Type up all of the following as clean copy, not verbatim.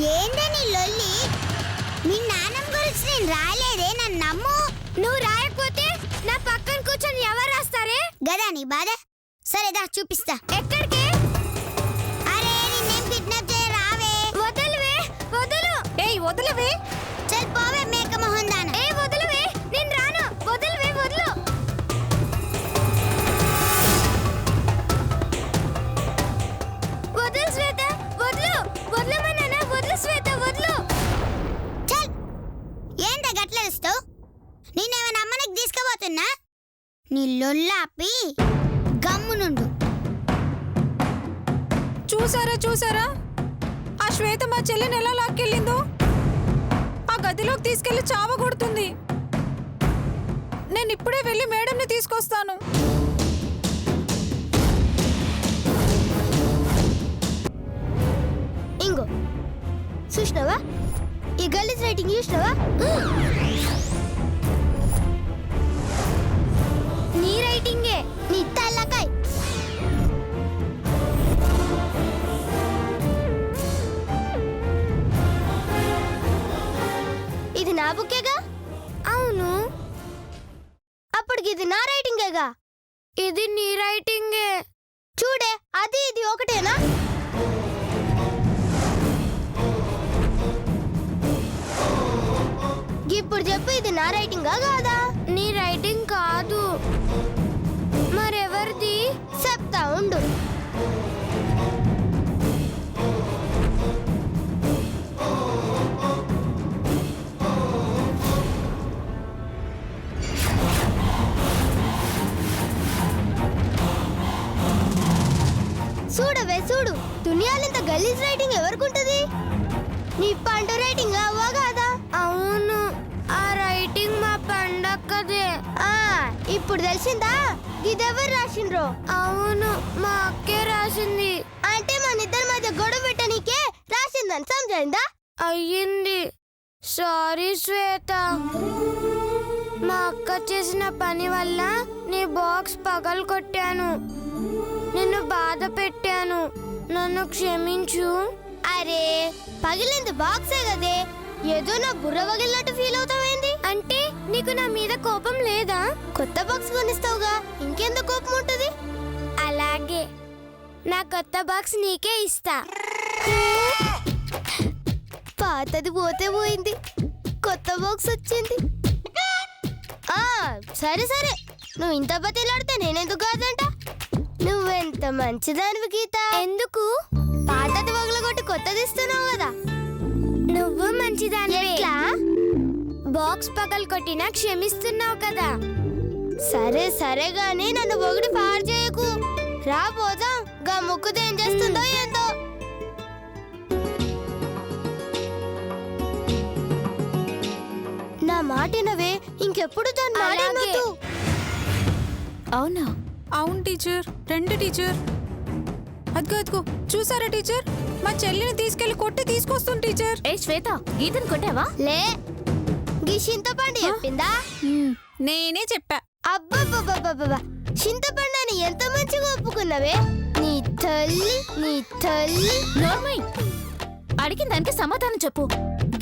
ఏందని లొల్లి? మీ నాన్నమ్మ గురించి నేను రాలేదే, నన్ను నమ్ము. నువ్వు రాయకపోతే నా పక్కన కూర్చొని ఎవరు రాస్తారే? గదా నీ బాధ? సరేదా చూపిస్తా. ఎక్కడికి? అరే నిన్నేం కిడ్నాప్ చేయ రావే. వదలవే, వదలు. ఏయ్ వదలవే. చల్ పోవే మేక మొహం దాన. ఏ వదలవే, నేను రాను. వదలవే, వదలు. వదలు శ్వేత, వదలు. వదలమన్నానా? వదలు శ్వేత, వదలు. చల్ ఏందా గట్లరుస్తావు? నేనేమైనా అమ్మనికి తీసుకుపోతున్నా? నీ లొల్లాపి గమ్మునుండు. చూసారా ఆ శ్వేత మా చెల్లిని ఎలా లాక్కెళ్ళిందో. ఆ గదిలోకి తీసుకెళ్లి చావగొడుతుంది. నేను ఇప్పుడే వెళ్ళి మేడంని తీసుకొస్తాను. ఇంగో చూసినావా? ఈ గలీజ్ రైటింగ్ చూసినావా? నీ రైటింగే. నీ తల్లకాయ్. ఇది నా బుక్కేగా? అవును. అప్పటికి ఇది నా రైటింగేగా? ఇది నీ రైటింగే. చూడే, అది ఇది ఒకటేనా? ఇప్పుడు చెప్పు, ఇది నా రైటింగా కాదా? నీ రైటింగ్ కాదు. మరెవరిది? చెప్తా ఉండు. చూడవే చూడు, దునియాలింత గలీజ్ రైటింగ్ ఎవరికుంటది? నీ పంట రైటింగ్ అవ్వా కాదా? అవును, ఆ రైటింగ్ మా పండక్కదే. ఇప్పుడు తెలిసిందా ఇదెవరు రాసిండ్రో? అవును, మా అక్కే రాసింది. అంటే మన ఇద్దరి మధ్య గొడవ పెట్టనీకే రాసిందని సమజైందా? అయ్యింది. సారీ శ్వేత, మా అక్క చేసిన పని వల్ల నీ బాక్స్ పగలు కొట్టాను, నిన్ను బాధ పెట్టాను, నన్ను క్షమించు. అరే పగిలింది బాక్సే కదే, ఏదో నా బుర్ర పగిలినట్టు ఫీల్ అవుతావేంది? అంటే నీకు నా మీద కోపం లేదా? కొత్త బాక్స్ కొనిస్తావుగా, ఇంకెందుకు కోపం ఉంటుంది? అలాగే, నా కొత్త బాక్స్ నీకే ఇస్తా. పాతది పోతే పోయింది, కొత్త బాక్స్ వచ్చింది. సరే సరే, నువ్వు ఇంత బతిలాడితే నేనెందుకు కాదంట? నువ్వెంత మంచిదానివి గీత. ఎందుకు? పాతది వగలగొట్టి కొత్తది ఇస్తున్నావు కదా. నువ్వు మంచిదానివి. ఎట్లా? బాక్స్ పగలు కొట్టినా క్షమిస్తున్నావు కదా. సరే సరే గాని నన్ను పొగిడి పాడు చేయకు. రా పోదాం, గా ముక్కుతో ఏం చేస్తుందో ఏందో. నా మాటినవే, ఇంకెప్పుడు దాని మాటినొద్దు. అవునా? అవును టీచర్, రండి టీచర్. అదిగో చూసారా టీచర్, మా చెల్లిని తీసుకెళ్లి కొట్టి తీసుకొస్తుంది టీచర్. ఏ శ్వేత, గీతను కొట్టావా? లే, గీ చింతపండు చెప్పిందా? నేనే చెప్పా. అబ్బబ్బబ్బబ్బబ్బా, చింతపండు అని ఎంత మంచిగా ఒప్పుకున్నావే. నీ తల్లి, నీ తల్లి. నోర్మయ్, అడిగిన దానికి సమాధానం చెప్పు.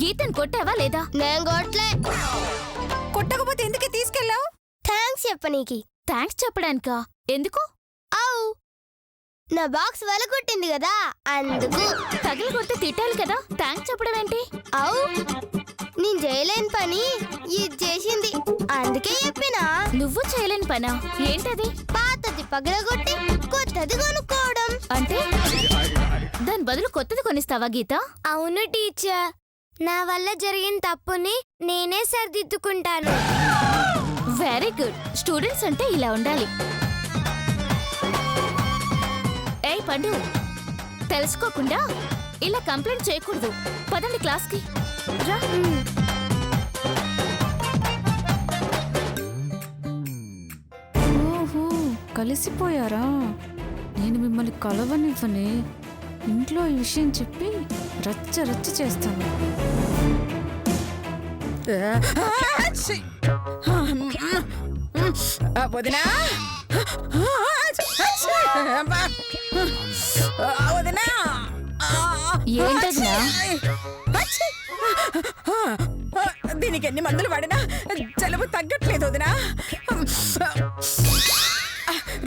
గీతను కొట్టావా లేదా? నేను కొట్లే. కొట్టకపోతే ఎందుకే తీసుకెళ్ళావు? థ్యాంక్స్ చెప్పనీకి. థ్యాంక్స్ చెప్పడానికా? ఎందుకు? అవు, నా బాక్స్ వలగొట్టింది కదా అందుకు. తగిలి కొడితే తిట్టాలి కదా, థ్యాంక్స్ చెప్పడం ఏంటి? అవు, నేను చేయలేని పని ఇది చేసింది, అందుకే చెప్పినా. నువ్వు చేయలేని పనా? ఏంటది? పాతది పగలగొట్టి కొత్తది కొనుక్కోవడం. అంటే దాని బదులు కొత్తది కొనిస్తావా గీత? అవును టీచర్, నా వల్ల జరిగిన తప్పుని నేనే సరిదిద్దుకుంటాను. Very good. స్టూడెంట్స్ అంటే ఇలా ఉండాలి. ఏయ్ పండు, తెలుసుకోకుండా ఇలా కంప్లైంట్ చేయకూడదు. పదండి క్లాస్కి రా. ఓహో, కలిసిపోయారా? నేను మిమ్మల్ని కలవనివ్వనే. ఇంట్లో ఈ విషయం చెప్పి రచ్చ రచ్చ చేస్తాను. వదినా వదినా ఏంటదినా? అచ్చీ! దీనికి ఎన్ని మందులు వాడినా జలుబు తగ్గట్లేదు వదినా.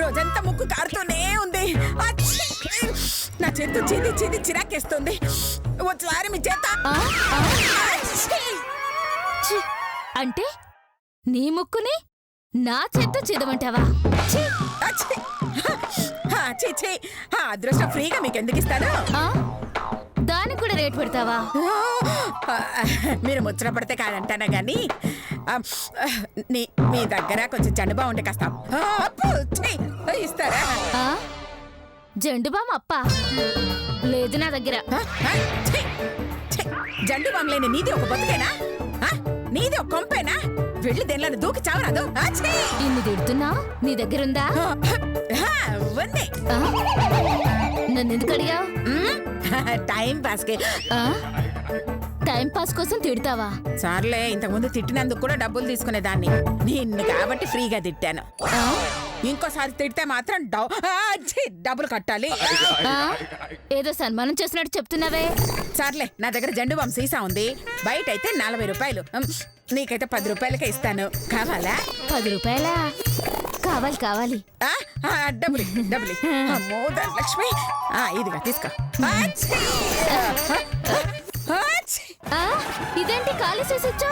రోజంతా ముక్కు కారుతూనే ఉంది. అచ్చీ! నా చేతు చీది చీది చిరాకేస్తుంది. ఒకసారి మీ చేత అచ్చీ! ఛీ! అంటే నీ ముక్కుని నా చేత్తో చేదమంటావా? అచ్చీ! చీ చీ! అదృష్టం ఫ్రీగా మీకు ఎందుకు ఇస్తాను? దానికి కూడా రేట్ పెడతావా? మీరు ముచ్చట పడితే కాదంటానా గాని మీ దగ్గర కొంచెం జండు బాగుంటే కాస్త ఇస్తారా? జండు బామ్ అప్ప లేదు నా దగ్గర. జండు బామ్ లేని నీది ఒక బతుకేనా? నీది ఒక కొంపేనా? వెళ్ళి దేనిలో దూకి చావరాదు. ఇన్ని తిడుతున్నా నీ దగ్గరుందా? ఉంది. నన్ను ఎందుకు అడిగా? టైం పాస్ కి. టైం పాస్ కోసం తిడతావా? సార్లే, ఇంతకుముందు తిట్టినందుకు కూడా డబ్బులు తీసుకునేదాన్ని. నిన్ను కాబట్టి ఫ్రీగా తిట్టాను. ఇంకోసారి తిడితే మాత్రం డబ్బులు కట్టాలి. ఏదో సన్మానం చేసినట్టు చెప్తున్నావే. సార్లే, నా దగ్గర జండు బామ్ సీసా ఉంది. బయట అయితే 40 రూపాయలు. నీకైతే 10 రూపాయలకే ఇస్తాను. కావాలా? 10 రూపాయలా? కావాలి కావాలి. డబ్బులు డబ్బులు. అమ్మో ధనలక్ష్మి, ఇదిగా తీసుకో. ఇదేంటి ఖాళీ చేసొచ్చా?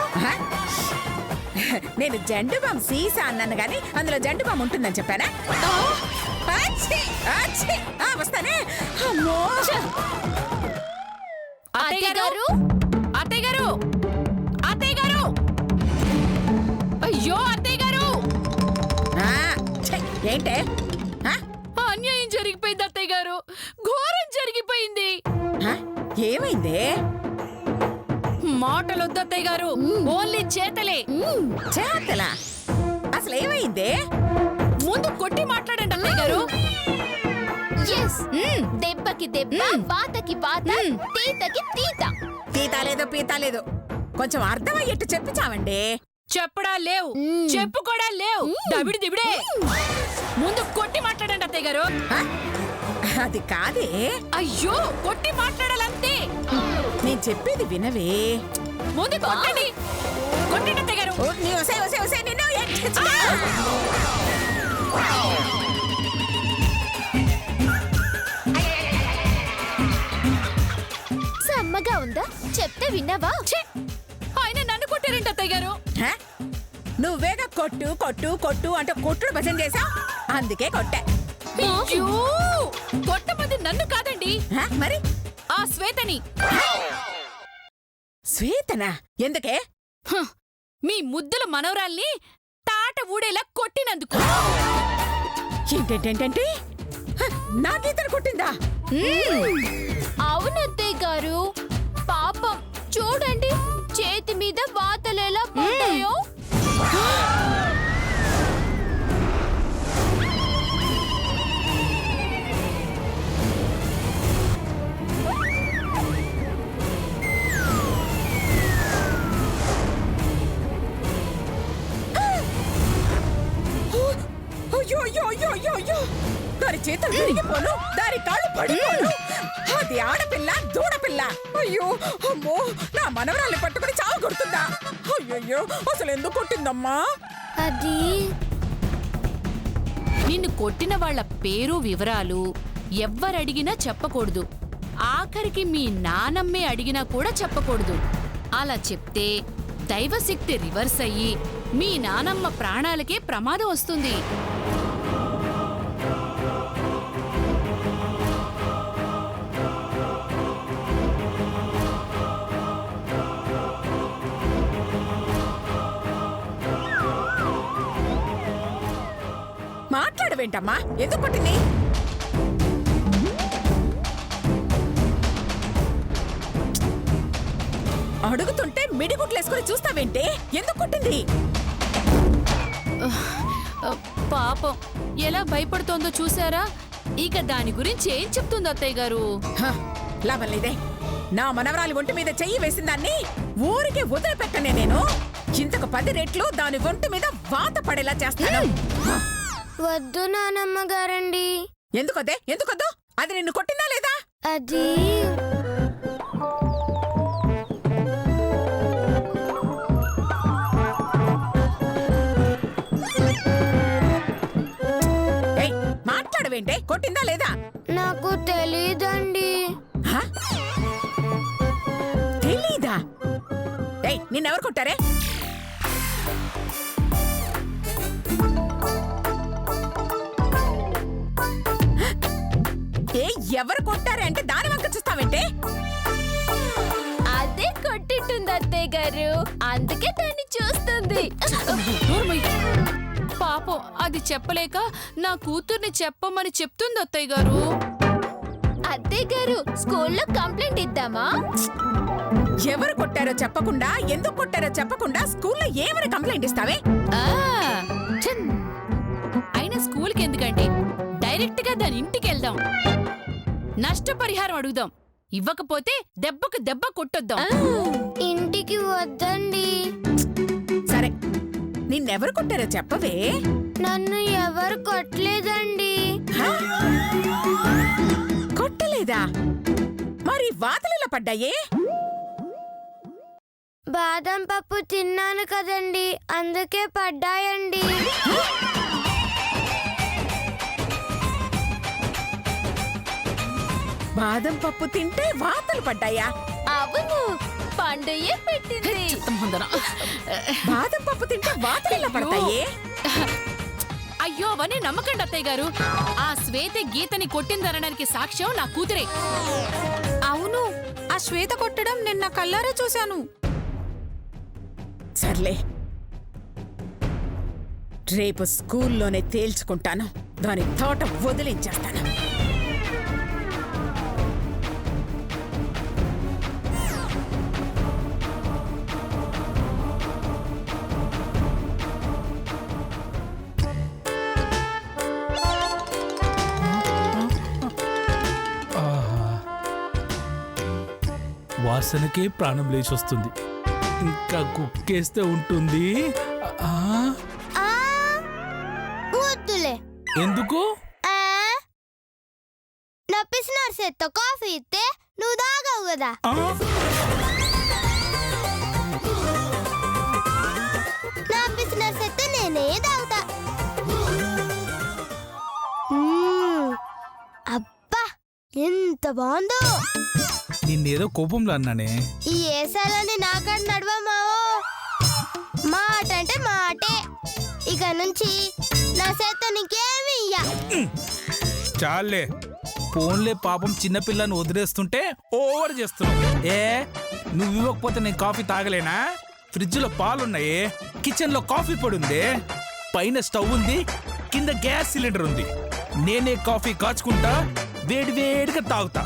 నేను జండు బామ్ సీసా అన్నాను గాని అందులో జండు బామ్ ఉంటుందని చెప్పానా? వస్తానే. అమ్మో అత్తయ్య గారు, అత్తయ్య గారు, అత్తయ్య గారు, అయ్యో అత్తయ్య గారు, ఏంటే? అన్యాయం జరిగిపోయింది అత్తయ్య గారు, ఘోరం జరిగిపోయింది. ఏమైంది? మాటలు వద్దు అత్తయ్య గారు, ఓన్లీ చేతలే. చేతలా? అసలు ఏమైంది? ముందు కొట్టి మాట్లాడండి అత్తయ్య గారు. దెబ్బకి దెబ్బ, వాతకి వాత, తీతకి తీత. తీతాలేదు పీతాలేదు, కొంచెం అర్థమయ్యేట్టు చెప్పించావండి. చెప్పడా లేవు, చెప్పుకోడా లేవు, దబిడి దిబిడే. ముందు కొట్టి మాట్లాడండి అత్తయ్య గారు. అది కాదే. అయ్యో, కొట్టి మాట్లాడాలంతే. నేను చెప్పేది వినవే. ముందు కొట్టండి, కొట్టండి అత్తయ్య గారు. సమ్మగా ఉందా? చెప్తే విన్నావా? ఆయన నన్ను కొట్టారంట అత్తయ్య గారు. నువ్వేగా కొట్టు కొట్టు కొట్టు అంటే కొట్టుడు భజన చేసా, అందుకే కొట్టా. అయ్యో, కొట్టమంది నన్ను కాదండి, మరి ఆ శ్వేతని. శ్వేతనా? ఎందుకే? మీ ముద్దుల మనవరాల్ని తాట ఊడేలా కొట్టినందుకు. ఏంటంటే నా గీతను కొట్టిందా? అవునత్తయ్య గారు, పాపం చూడండి చేతి మీద వాతలేలా పడ్డాయో. దాని చేతులు విరిగిపోను, దాని కాళ్ళు పడిపోను. అది ఆడపిల్ల, దూడపిల్ల. అయ్యో అమ్మో, నా మనవరాల్ని పట్టుకుని చావు కొడుతుందా? అయ్యో, అసలు ఎందుకు కొట్టిందమ్మా? అది నిన్ను కొట్టిన వాళ్ళ పేరు వివరాలు ఎవ్వరడిగినా చెప్పకూడదు. ఆఖరికి మీ నానమ్మే అడిగినా కూడా చెప్పకూడదు. అలా చెప్తే దైవశక్తి రివర్స్ అయ్యి మీ నానమ్మ ప్రాణాలకే ప్రమాదం వస్తుంది. మాట్లాడవేంటమ్మా? ఎందుకు కొట్టింది? అడుగుతుంటే మిడిగుట్లేసుకుని చూస్తావేంటే? ఎందుకు కొట్టింది? పాపం ఎలా భయపడుతోందో చూసారా? ఇక దాని గురించి ఏం చెప్తుంది అత్తయ్య గారు? లాభం లేదే. నా మనవరాలి ఒంటి మీద చెయ్యి వేసిన దాన్ని ఊరికి వదిలిపెట్టనే నేను. ఇంతకు 10 రెట్లు దాని ఒంటి మీద వాత పడేలా చేస్తాను. వద్దు నానమ్మ గారండి. ఎందుకొద్దే? ఎందుకొద్దు? అది నిన్ను కొట్టిందా లేదా? అది చూస్తావేంటే? కొట్టిందా లేదా? నాకు తెలీదండి. హ? తెలీదా? ఏయ్, నిన్నెవరు కొట్టారే? ఏ ఎవరు కొట్టారే అంటే దాని వంక చూస్తావేంటే? అదే కొట్టింటుంది అత్తయ్య గారు, అందుకే దాన్ని చూస్తుంది. నోర్మయ్య. పాపం అది చెప్పలేక నా కూతుర్ని చెప్పమని చెప్తుంది అత్తయ్య గారు. అత్తయ్య గారు, స్కూల్లో కంప్లైంట్ ఇద్దామా? ఎవరు కొట్టారో చెప్పకుండా, ఎందుకు కొట్టారో చెప్పకుండా స్కూల్లో ఏమని కంప్లైంట్ ఇస్తావే? ఆ, ఛన్. అయినా స్కూల్కి ఎందుకంటే డైరెక్ట్ గా దాని ఇంటికి వెళ్దాం, నష్టపరిహారం అడుగుదాం. ఇవ్వకపోతే దెబ్బకు దెబ్బ కొట్టొద్దాం. ఇంటికి వద్దండి. సరే, నిన్నెవరు కొట్టారో చెప్పవే. నన్ను ఎవరు కొట్టలేదండి. హ? కొట్టలేదా? మరి వాతలిలా పడ్డాయే? బాదం పప్పు తిన్నాను కదండి, అందుకే పడ్డాయండి. బాదం పప్పు తింటే వాతలు పడ్డాయా? అవును, పండుయే పెట్టింది. ముందర. బాదం పప్పు తింటే వాతలిలా పడతాయే? అయ్యో, అవన్నీ నమ్మకండి అత్తయ్య గారు. ఆ శ్వేత గీతని కొట్టిందనడానికి సాక్ష్యం నా కూతురే. అవును, ఆ శ్వేత కొట్టడం నిన్న కల్లారా చూశాను. సర్లే, రేపు స్కూల్లోనే తేల్చుకుంటాను. దాని తోట వదిలించేస్తాను. వాసనకే ప్రాణం లేచొస్తుంది. ఇంకా కుక్కేస్తే ఉంటుంది. ఆ, ఆ, వద్దులే. ఎందుకు? ఆ, నా పిసినారు చేత్తో కాఫీ ఇస్తే నువ్వు తాగవు కదా. ఆ, నా పిసినారు చేత్తో నేనే తాగుతా. అబ్బా, ఎంత బాగుందో. నిన్నేదో కోపంలో అన్నానే. ఈ ఏసాలని నాకాడ నడవ మావో. మాట అంటే మాటే. ఇక నుంచి నా చేత్తో నీకేమి ఇయ్యా. చాలే, ఫోన్లే. పాపం చిన్నపిల్లని వదిలేస్తుంటే ఓవర్ చేస్తున్నావు. నువ్వు ఇవ్వకపోతే నేను కాఫీ తాగలేనా? ఫ్రిడ్జ్ లో పాలున్నాయి, కిచెన్ లో కాఫీ పొడి ఉంది, పైన స్టవ్ ఉంది, కింద గ్యాస్ సిలిండర్ ఉంది. నేనే కాఫీ కాచుకుంటా, వేడి వేడిగా తాగుతా.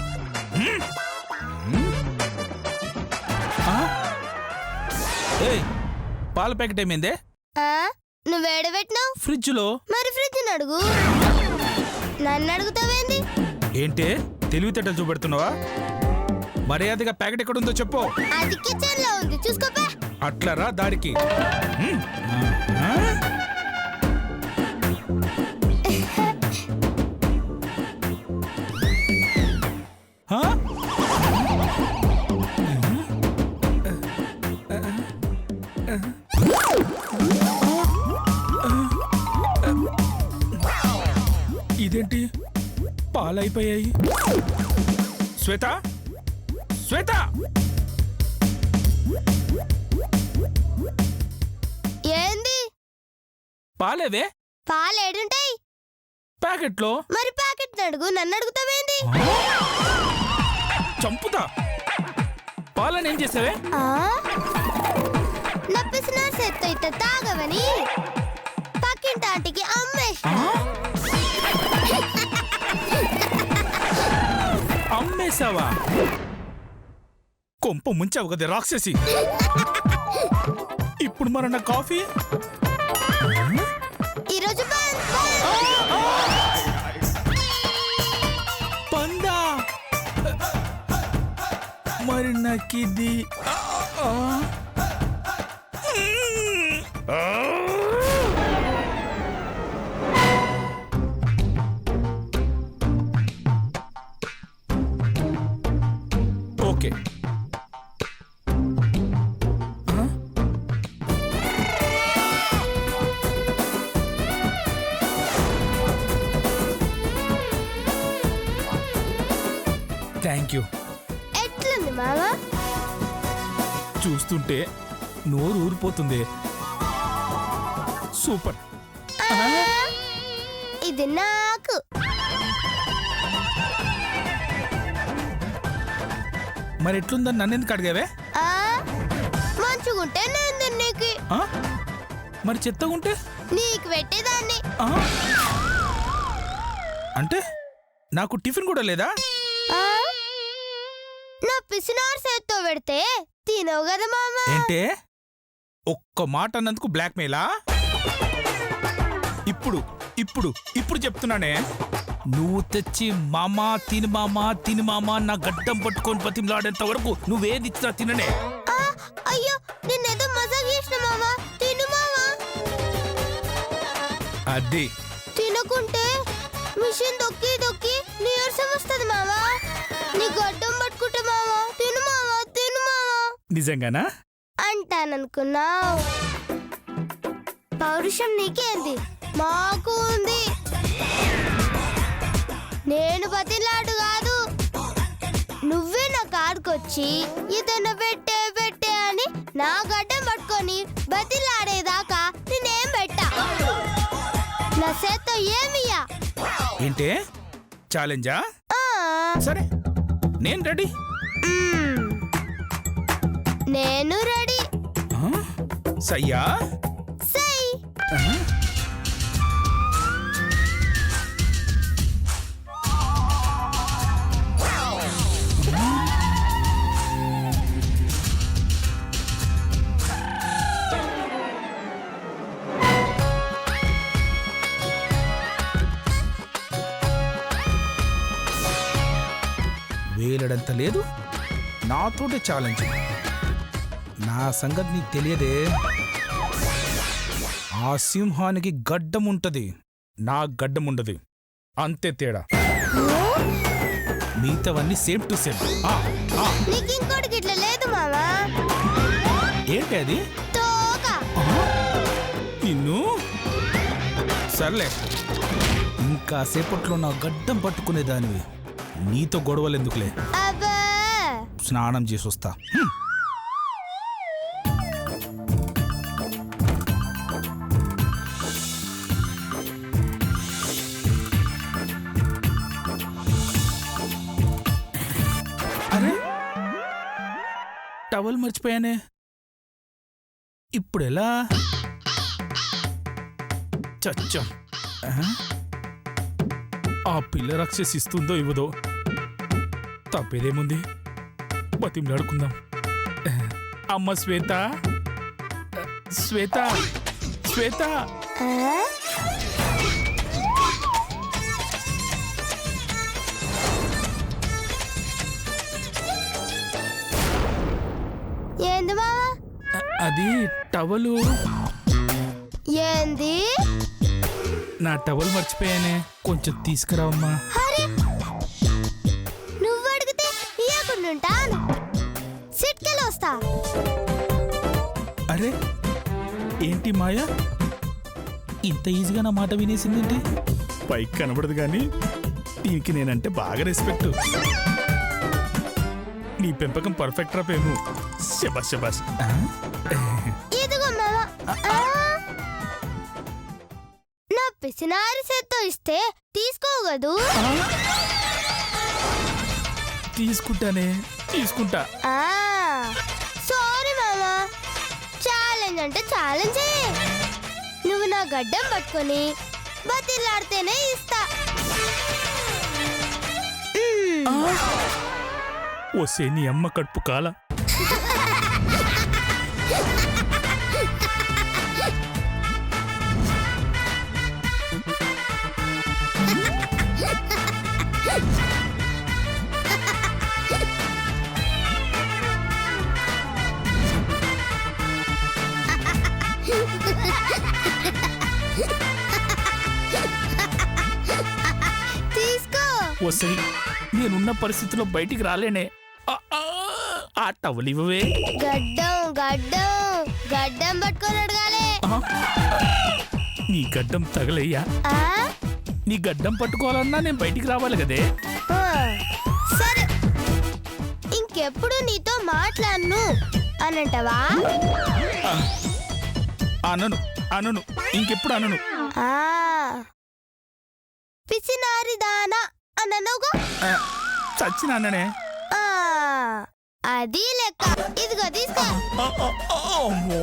పాల ప్యాకెట్ ఏమైందే? నువ్వు ఏడబెట్టినావు ఫ్రిడ్జ్ లో. మరి ఫ్రిడ్జ్ అడుగు. నన్ను అడుగుతావేంది? ఏంటే తెలివితేటలు చూపెడుతున్నావా? మర్యాదగా ప్యాకెట్ ఎక్కడుందో చెప్పు. అది కిచెన్ లో ఉంది, చూసుకోపా. అట్లరా దాడికి. ఇదేంటి, పాలైపోయాయి. శ్వేత, శ్వేత, ఏంది? పాలేవే? పాలు ఏడుంటాయి? ప్యాకెట్ లో. మరి ప్యాకెట్ అడుగు, నన్ను అడుగుతావేంది? చంపుతా. పాలని ఏం చేసావే? నప్పిసిన సెత్తో ఇట్ట తాగవని పక్కింటాంటికి అమ్మేసి. అమ్మేశావా? కొంప ముంచావు కదా రాక్షసి. ఇప్పుడు మరి నా కాఫీ ఈరోజు పందా. మరి నాకిది ఓకే. Thank you. ఎట్లుంది మావా? చూస్తుంటే నోరు ఊరిపోతుంది. సూపర్. ఇది నాకు. మరి ఎట్లుందని నన్ను ఎందుకు అడిగావే? మంచిగుంటే నేను తిన్నికి, ఆ? మరి చెత్తగుంటే నీకు పెట్టేదాన్ని. అంటే నాకు టిఫిన్ కూడా లేదా? నా పిసినారు చేత్తో పెడితే తినవు కదా మామ. ఏంటే ఒక్క మాట అన్నందుకు బ్లాక్ మెయిలా? ఇప్పుడు ఇప్పుడు ఇప్పుడు చెప్తున్నానే, నువ్వు తెచ్చి మామా తిని మామా నా గడ్డం పట్టుకొని బతిమలాడేంత వరకు నువ్వేది ఇచ్చినా తిననే. అయ్యో నిన్నేదో మజాక్ చేసిన మామ. తిను మామ. అది తినకుంటే మిషన్ దొక్కి దొక్కి నీరసం వస్తుంది మామ. నీ గడ్డం పట్టుకుంటే మామ. తిను మామ, తిను మామ. నిజంగానా? అంటాననుకున్నావు. పౌరుషం నీకేంది, మాకు ఉంది. నేను బతిలాడు కాదు, నువ్వే నా కాడుకొచ్చి ఇతను పెట్టే పెట్టే అని నా గడ్డం పట్టుకొని బతిలాడేదాకా నేనేం పెట్టా. నా చేత్తో ఏమియ్యా. ఏంటే ఛాలెంజా? సరే నేను రెడీ. నేను రెడీ. సయ్యా? సై. వేలడంత లేదు, నాతోటే ఛాలెంజ్. నా సంగతి నీకు తెలియదే. ఆ సింహానికి గడ్డం ఉంటది, నా గడ్డం ఉండదు. అంతే తేడా. మిగతావన్నీ సేమ్ టు సేమ్. నీకు ఇంకోటికి ఇట్లా లేదు మామా. ఏంటి అది? తోక. నిన్ను సర్లే, ఇంకా సేపట్లో నా గడ్డం పట్టుకునేదానివి. నీతో గొడవలు ఎందుకులే, అబ్బా. స్నానం చేసి వస్తా. అరే టవల్ మర్చిపోయానే, ఇప్పుడు ఎలా? చచ్చం. ఆ పిల్ల రక్షసిస్తుందో ఇవ్వదో తప్పేదేముంది, బతిమలాడుకుందాం. అమ్మ శ్వేత, శ్వేత, శ్వేత. ఏంది మామా? అది టవలు. ఏంది? నా టవల్ మర్చిపోయానే, కొంచెం తీసుకురావమ్మా. అరే నువ్వు అడిగితే ఇయ్యకుండుంటాను. సిట్కెళ్ళి వస్తా. అరే ఏంటి మాయా, ఇంత ఈజీగా నా మాట వినేసిందేంటి? పైకి కనబడదు కానీ దీనికి నేనంటే బాగా రెస్పెక్ట్. నీ పెంపకం పర్ఫెక్ట్ రా పేము. శబాష్ శబాష్. ఇదిగో మామా. నా పిసినారి చేత్తో ఇస్తే తీసుకోగదు. తీసుకుంటానే, తీసుకుంటా. సారీ మామా. ఛాలెంజ్ అంటే ఛాలెంజ్. నువ్వు నా గడ్డం పట్టుకొని బతిలాడితేనే ఇస్తా. వస్తే నీ అమ్మ కడుపు కాల. తీసుకో. వస్తే నేనున్న పరిస్థితిలో బయటికి రాలేనే. ఆ టవల్ ఇవ్వవే. గడ్డం గడ్డం గడ్డం పట్టుకొని అడగాలి. నీ గడ్డం తగలయ్యా. నీ గడ్డం పట్టుకోవాలన్నా నేను బయటికి రావాలి కదే. సరే ఇంకెప్పుడు నీతో మాట్లాడను అనంటవా? అనను అనను ఇంకెప్పుడు అనను. ఆ, పిసినారిదానా అననుగా. ఆ, చచ్చిన అన్ననే. ఆ, అది లెక్క. ఇదిగో తీసుకో. అమ్మో